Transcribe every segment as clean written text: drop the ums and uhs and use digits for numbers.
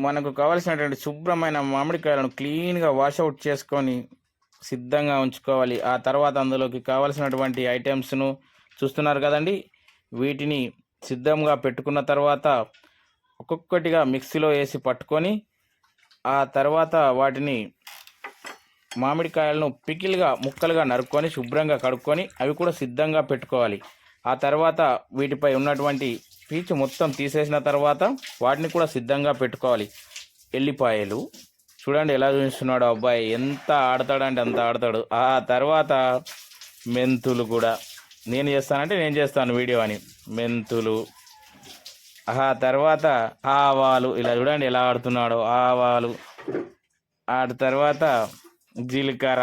మనకు కావాల్సినటువంటి శుభ్రమైన మామిడికాయలను క్లీన్గా వాషౌట్ చేసుకొని సిద్ధంగా ఉంచుకోవాలి. ఆ తర్వాత అందులోకి కావాల్సినటువంటి ఐటమ్స్ను చూస్తున్నారు కదండి. వీటిని సిద్ధంగా పెట్టుకున్న తర్వాత ఒక్కొక్కటిగా మిక్సీలో వేసి పట్టుకొని ఆ తర్వాత వాటిని మామిడికాయలను పికిల్గా ముక్కలుగా నరుక్కొని శుభ్రంగా కడుక్కొని అవి కూడా సిద్ధంగా పెట్టుకోవాలి. ఆ తర్వాత వీటిపై ఉన్నటువంటి పీచు మొత్తం తీసేసిన తర్వాత వాటిని కూడా సిద్ధంగా పెట్టుకోవాలి. ఎల్లిపాయలు చూడండి ఎలా చూపిస్తున్నాడు అబ్బాయి, ఎంత ఆడతాడంటే అంత ఆడతాడు. ఆ తర్వాత మెంతులు కూడా నేను చేస్తానంటే నేను చేస్తాను వీడియో అని. మెంతులు, ఆ తర్వాత ఆవాలు, ఇలా చూడండి ఎలా ఆడుతున్నాడో ఆవాలు. ఆ తర్వాత జీలకర్ర,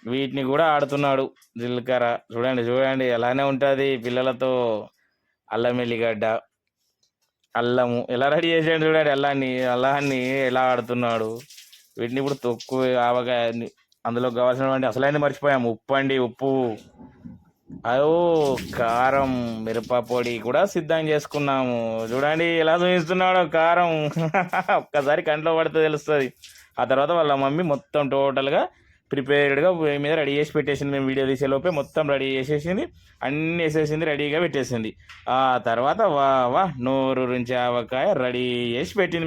వీటిని కూడా ఆడుతున్నాడు. జీలకర్ర చూడండి చూడండి ఎలానే ఉంటుంది పిల్లలతో. అల్లం ఎల్లిగడ్డ, అల్లము ఎలా రెడీ చేసాడు చూడండి. అల్లాన్ని ఎలా ఆడుతున్నాడు. వీటిని ఇప్పుడు తొక్కు ఆవకాయ అందులో కావాల్సినటువంటి అసలైన మర్చిపోయాము ఉప్పు అండి. ఉప్పు, అదో కారం, మిరప పొడి కూడా సిద్ధం చేసుకున్నాము. చూడండి ఎలా చూపిస్తున్నాడో కారం. ఒక్కసారి కంట్లో పడితే తెలుస్తుంది. ఆ తర్వాత వాళ్ళ మమ్మీ మొత్తం టోటల్గా ప్రిపేర్డ్గా మీద రెడీ చేసి పెట్టేసింది. మేము వీడియో తీసేలోపే మొత్తం రెడీ చేసేసింది, అన్నీ వేసేసింది, రెడీగా పెట్టేసింది. ఆ తర్వాత వా వా నోరు నుంచి ఆవకాయ రెడీ చేసి పెట్టింది.